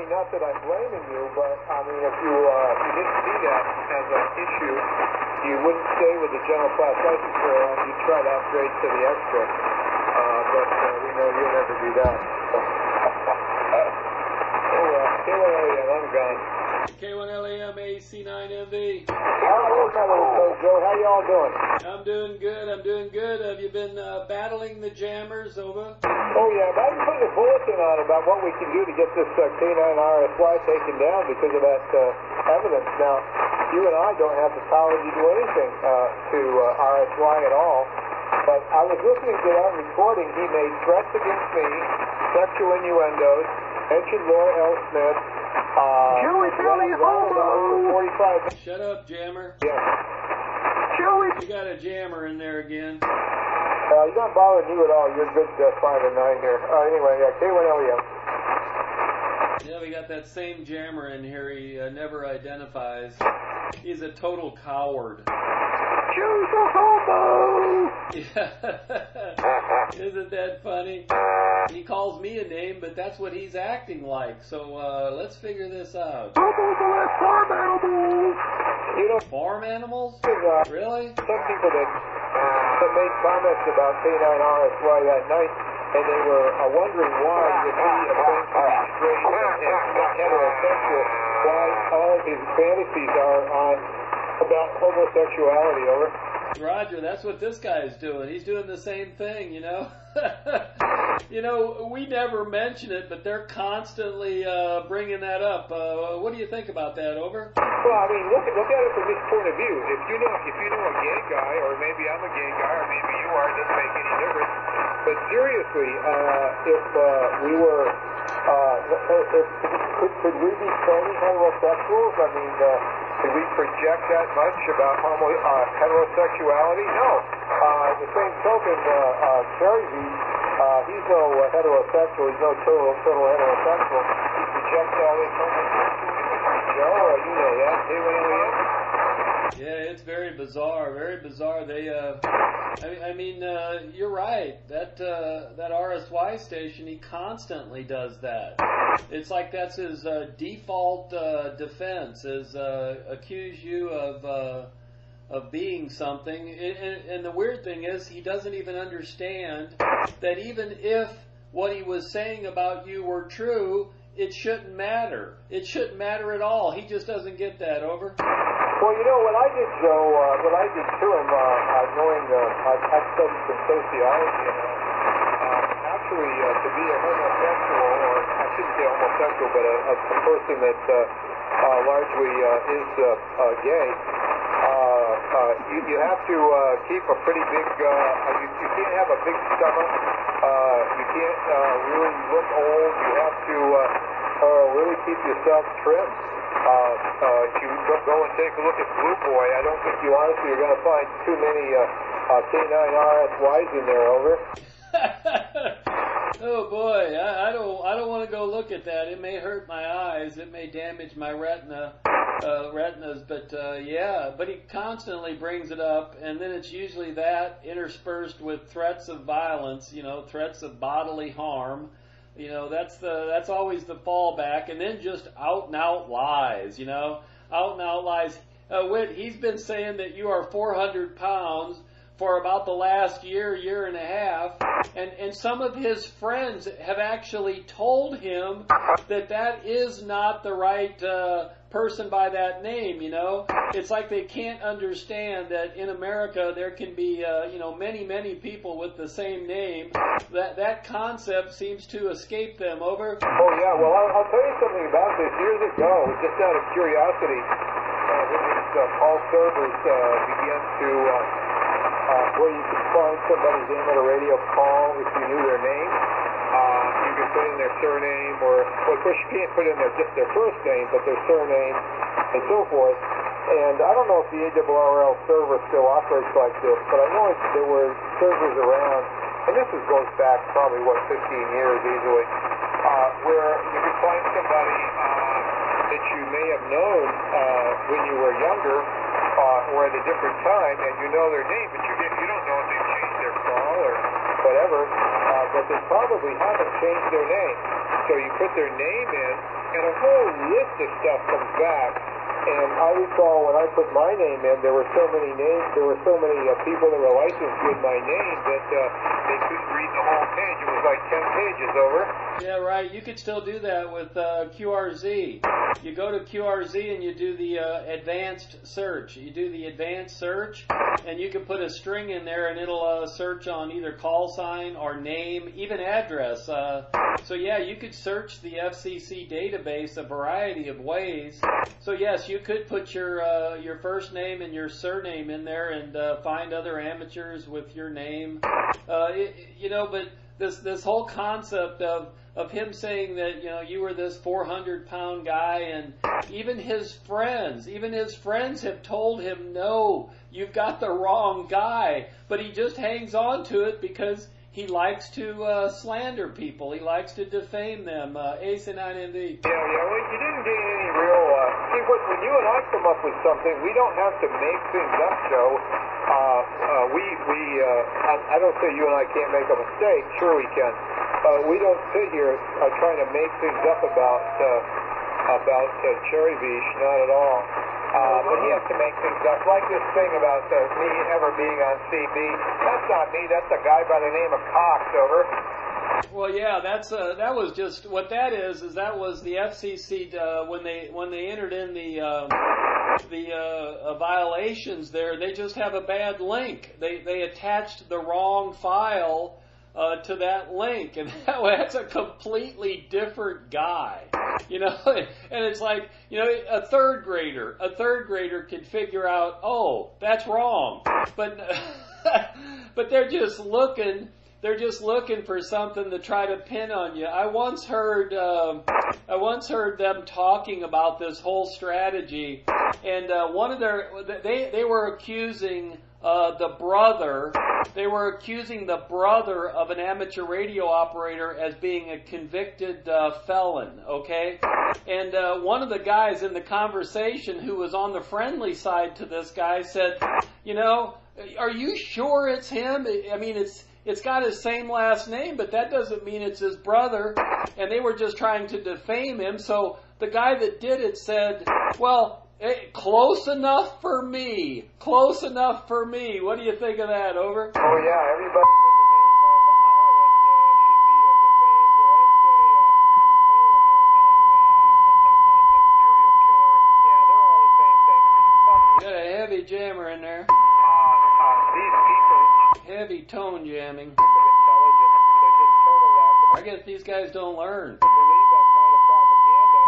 mean, not that I'm blaming you, but I mean, if you didn't see that as an issue, you wouldn't stay with the general class license player and you'd try to upgrade to the extra. But we know you'll never do that. So. K1LEM, I'm gone. K1LEM, AC9MV. Hello, Joe. How y'all doing? I'm doing good. I'm doing good. Have you been battling the jammers, over? Oh, yeah. I've been putting a bulletin on about what we can do to get this K9RSY taken down because of that evidence. Now, you and I don't have the power to do anything to RSY at all. But I was listening to that recording. He made threats against me, sexual innuendos, mentioned Laura L. Smith. Joey, Billy, homo! 45. Shut up, jammer. Yeah. Joey! You got a jammer in there again. You're not bothering you at all. You're good 5 and 9 here. Anyway, K1LEM. Yeah, we got that same jammer in here. He never identifies. He's a total coward. Joe's a homo! Yeah. Isn't that funny? He calls me a name, but that's what he's acting like. So let's figure this out. Homos are like farm animals! You know, Farm animals? Really? some people that made comments about K9RSY that night, and they were wondering why, if he claims to be straight and heterosexual, why all of his fantasies are about homosexuality, over. Roger, that's what this guy's doing. He's doing the same thing, you know? You know, we never mention it, but they're constantly bringing that up. What do you think about that, over? Well, I mean, look at it from this point of view. If you know a gay guy, or maybe I'm a gay guy, or maybe you are, it doesn't make any difference. But seriously, if we were, could we be phony heterosexuals? I mean, could we project that much about heterosexuality? No. The same token, Kerry, he's no heterosexual. He's no total heterosexual. He projects all his homosexuality. Joe, you know that. Yeah, it's very bizarre. Very bizarre. They, I mean, you're right. That RSY station, he constantly does that. It's like that's his default defense, is accuse you of being something. And the weird thing is, he doesn't even understand that even if what he was saying about you were true, it shouldn't matter. It shouldn't matter at all. He just doesn't get that, over. Well, you know, what I did, Joe, what I did to him, knowing I've studied some sociology, and actually to be a homosexual, or I shouldn't say homosexual, but a person that largely is gay, you have to keep a pretty big, you can't have a big stomach, you can't really look old, you have to really keep yourself trim. If you go and take a look at Blue Boy, I don't think you honestly are going to find too many K9RSYs in there, over. Oh boy, I don't want to go look at that. It may hurt my eyes. It may damage my retinas. But yeah. But he constantly brings it up, and then it's usually that interspersed with threats of violence. You know, threats of bodily harm. You know, that's always the fallback, and then just out and out lies. You know, out and out lies. Whit, he's been saying that you are 400 pounds for about the last year and a half, and some of his friends have actually told him that that is not the right person by that name, you know. It's like they can't understand that in America there can be, you know, many people with the same name. That concept seems to escape them, over. Oh, yeah, well, I'll tell you something about this. Years ago, just out of curiosity, when these call servers began to... where you could find somebody's name at a radio call if you knew their name. You could put in their surname, or, well, of course you can't put in just their first name, but their surname, and so forth. And I don't know if the ARRL server still operates like this, but I know there were servers around, and this goes back probably, 15 years easily, where you could find somebody that you may have known when you were younger, or at a different time, and you know their name, but you don't know if they've changed their call or whatever, but they probably haven't changed their name. So you put their name in, and a whole list of stuff comes back. And I recall when I put my name in, there were so many names, there were so many people that were licensed with my name that they couldn't read the whole page. It was like 10 pages, over. Yeah, right. You could still do that with QRZ. You go to QRZ and you do the advanced search. You do the advanced search, and you can put a string in there, and it'll search on either call sign or name, even address. So yeah, you could search the FCC database a variety of ways. So yes, you could put your first name and your surname in there and find other amateurs with your name. But this whole concept of him saying that you were this 400-pound guy, and even his friends have told him, no, you've got the wrong guy, but he just hangs on to it because he likes to slander people. He likes to defame them. AC9MV. Yeah, well, you didn't gain any real... see, when you and I come up with something, we don't have to make things up, Joe. I don't say you and I can't make a mistake. Sure we can. We don't sit here trying to make things up about Cherry Beach, not at all. But he has to make things up, like this thing about me ever being on CB. That's not me. That's a guy by the name of Cox, over. Well, yeah, that was just what that is that was the FCC when they entered in the violations there. They just have a bad link. They attached the wrong file to that link, and that's a completely different guy, and it's like, a third grader could figure out, oh, that's wrong, but they're just looking for something to try to pin on you. I once heard them talking about this whole strategy, and they were accusing They were accusing the brother of an amateur radio operator as being a convicted felon, okay? And one of the guys in the conversation who was on the friendly side to this guy said, are you sure it's him? I mean, it's got his same last name, but that doesn't mean it's his brother. And they were just trying to defame him. So the guy that did it said, well, close enough for me. Close enough for me. What do you think of that, over? Oh, yeah, everybody with the name of the island should be defamed. Or let's say, some serial killer. Yeah, they're all the same thing. Got a heavy jammer in there. These people... Heavy tone jamming. Intelligence. They're just total lack of... I guess these guys don't learn. Believe that kind of propaganda.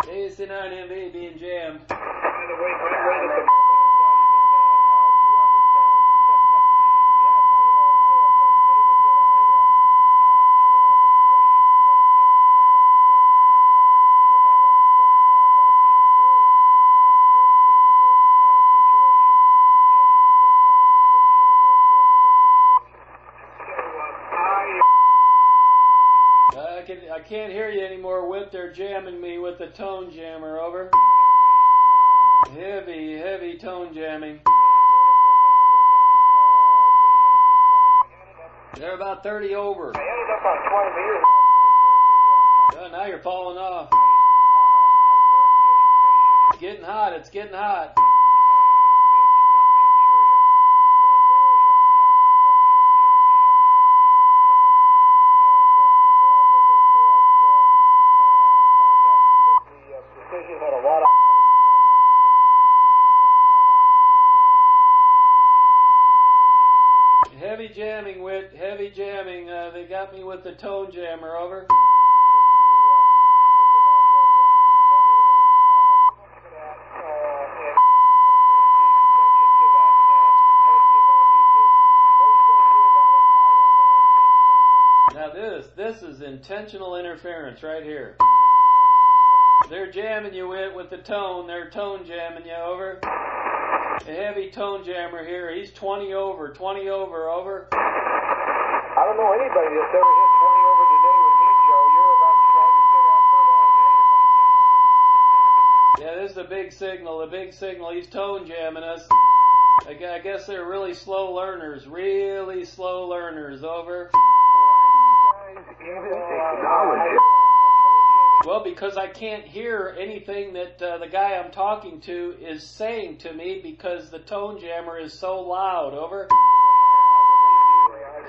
AC9MV being jammed. By the way, my rate at the moment is not even 200 I can't hear you anymore, Whip. They're jamming me with the tone jammer, over. Heavy tone jamming. They're about 30 over. I ended up on 20 meters. Now you're falling off. It's getting hot. It's getting hot. Heavy jamming, Whit. Heavy jamming. They got me with the tone jammer, over. Now this is intentional interference right here. They're jamming you with the tone. They're tone jamming you, over. A heavy tone jammer here. He's 20 over, over. I don't know anybody that's ever hit 20 over today with me, Joe. You're about the strongest thing I've heard all day. Yeah, this is a big signal. He's tone jamming us. I guess they're really slow learners, over. Why do you guys Acknowledge it. Well, because I can't hear anything that the guy I'm talking to is saying to me because the tone jammer is so loud. Over.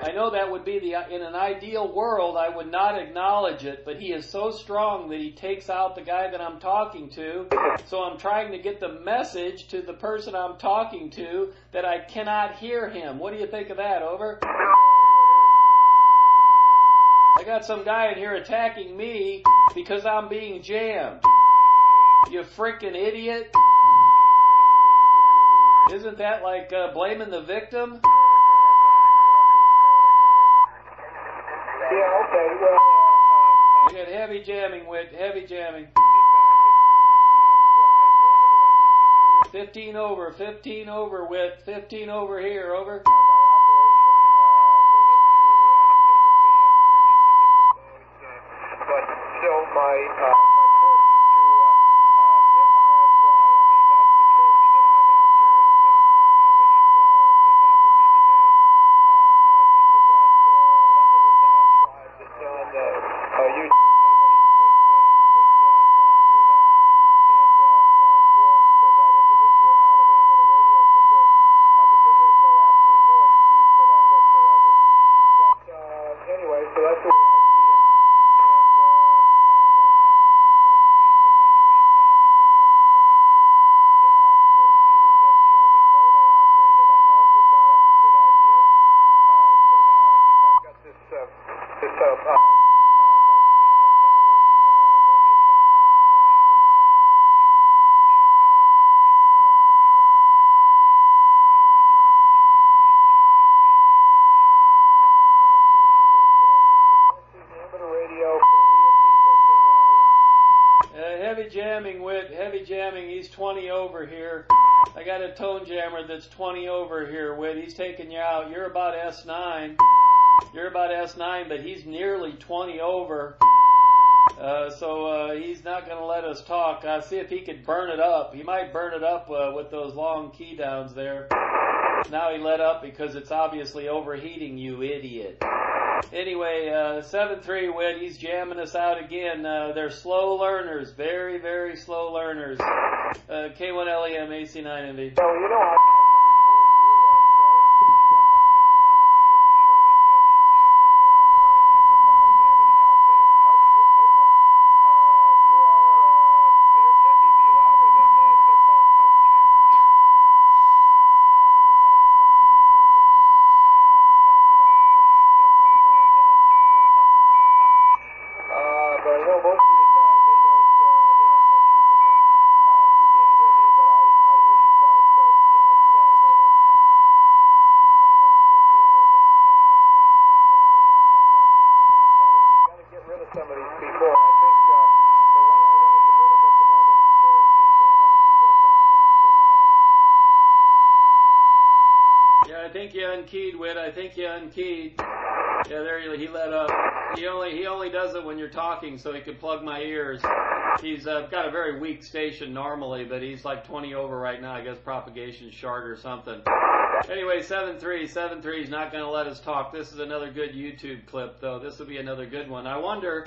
I know that would be in an ideal world, I would not acknowledge it, but he is so strong that he takes out the guy that I'm talking to. So I'm trying to get the message to the person I'm talking to that I cannot hear him. What do you think of that? Over. I got some guy in here attacking me because I'm being jammed. You freaking idiot. Isn't that like blaming the victim? Yeah, okay, well... You got heavy jamming, Whit, heavy jamming. 15 over, Whit, 15 over here, over. But still, my course is to get RSY. I mean, that's the trophy that I'm after, and which that will be the day. And I think that little diatribe that's on YouTube, nobody could not hear that and not want that individual out of amateur radio for good, because there's absolutely no excuse for that whatsoever. But anyway, so that's the way I see it. And right now, I'm quite pleased with my new antenna because I was trying to get off 40 meters as the only mode I operated. I know it was not a good idea. So now I think I've got this multi-band antenna working, well, maybe not optimally, but it's working. And it's got a reasonable FWR on all 5 bands. Anyway, Charlie, you joined her I'm that little station that is protecting amateur radio for real people, Heavy jamming, Whit, heavy jamming. He's 20 over here. I got a tone jammer that's 20 over here, Whit. He's taking you out. You're about S9. You're about S9, but he's nearly 20 over. So he's not going to let us talk. See if he could burn it up. He might burn it up with those long key downs there. Now he let up because it's obviously overheating, you idiot. Anyway, 7-3, Whit, he's jamming us out again. They're slow learners, very, very slow learners. K1LEM, AC9MV. So, you know, I should record you, Joe, and put you up on the tube to show that these jammers with all their amplifiers and everything else, they don't touch your signal. You're 10 dB louder than the so-called tone jammer here. That probably has something to do with the fact that I use vertical antennas. I don't know. But I know most of the time they don't touch your signal. You can't hear me, but I hear you fine. So, you know, if you want to go ahead and talk on that. Anyway, we'll take you later. AC9MV, K1LEM, and keep the faith, buddy. We got to get rid of some of these people. I think the one I want to get rid of at the moment is Cherry Beach, and I'm going to keep working on that. K1LEM. Yeah, I think you unkeyed, Whit. I think you unkeyed. Yeah, there he let up. He only does it when you're talking so he can plug my ears. He's got a very weak station normally, but he's like 20 over right now. I guess propagation's short or something. Anyway, 7-3 is not going to let us talk. This is another good YouTube clip, though. This will be another good one. I wonder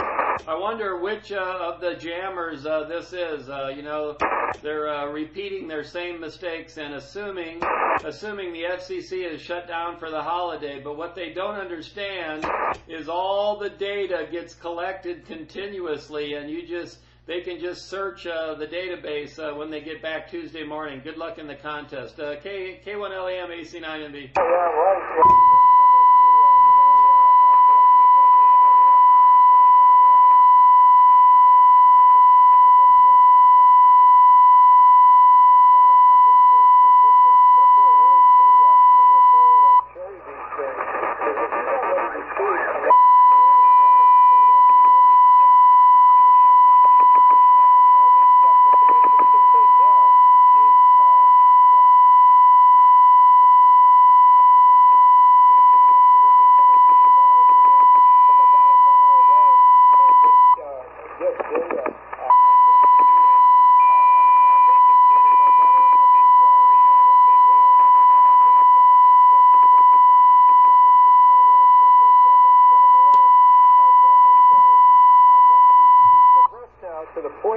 which of the jammers this is. You know, they're repeating their same mistakes and assuming the FCC is shut down for the holiday. But what they don't understand is all the data gets collected continuously, and they can just search the database when they get back Tuesday morning. Good luck in the contest. K1LEM, AC9MV. Yeah, right.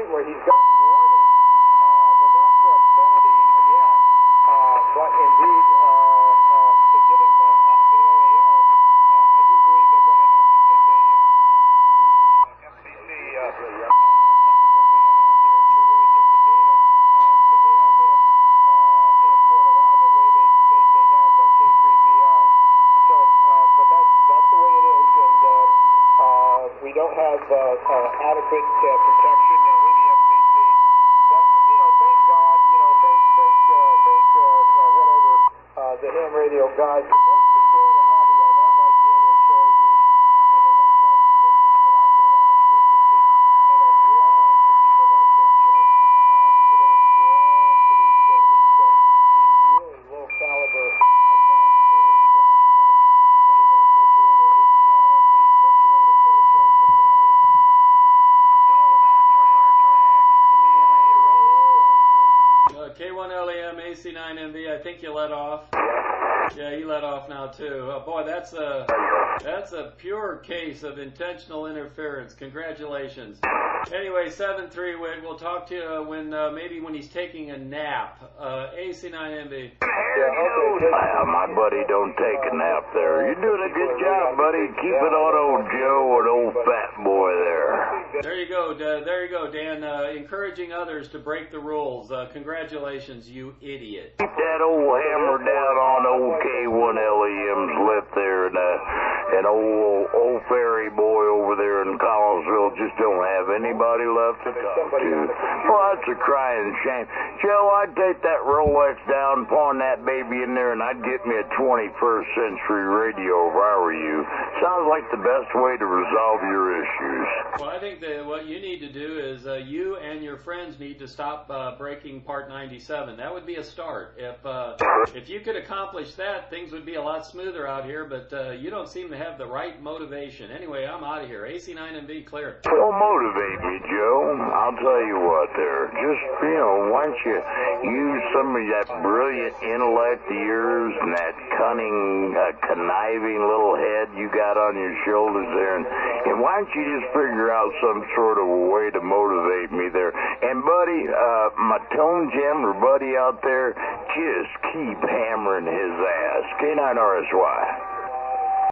point where he's gotten warning, but not for obscenity yet, but indeed to get him an NAL. I do believe they're going to have to send a FCC technical van out there to really get the data to nail him in a court of law the way they have K3VR. So, but that's the way it is, and we don't have adequate protection with the FCC. But thank God, thank whatever the ham radio guys. Most people in the hobby are not like Daniel Cherrybeach, and they're not like idiots that operate on this frequency and are drawn to people like him, Joe. People that are drawn to these really low caliber. I call them trailer trash type. Anyway, catch you later. AC9MV. Catch you later, Code Joe. K1LEM, AC9MV, I think you let off. Yeah, you let off now too. Oh, boy, that's a pure case of intentional interference. Congratulations. Anyway, 7-3, we'll talk to you when maybe when he's taking a nap. AC9MV. My buddy don't take a nap there. You're doing a good job, buddy. Keep it on old Joe and old fat boy there. There you go, Dan. Encouraging others to break the rules. Congratulations, you idiot. Keep that old hammer down on old K1LEM's lip there, and old fairy boy over there in Collinsville just don't have anybody left to talk to. Well, that's a crying shame. Joe, I'd take that Rolex down, pawn that baby in there, and I'd get me a 21st century radio if I were you. Sounds like the best way to resolve your issues. Well, I think that what you need to do is you and your friends need to stop breaking Part 97. That would be a start. If you could accomplish that, things would be a lot smoother out here, but you don't seem to have the right motivation. Anyway, I'm out of here. AC9MV, clear. Don't motivate me, Joe. I'll tell you what there. Just, why don't you use some of that brilliant intellect of yours and that cunning, conniving little head you got on your shoulders there, and why don't you just figure out some sort of a way to motivate me there. And, buddy, my tone jammer buddy out there, just keep hammering his ass. K9RSY.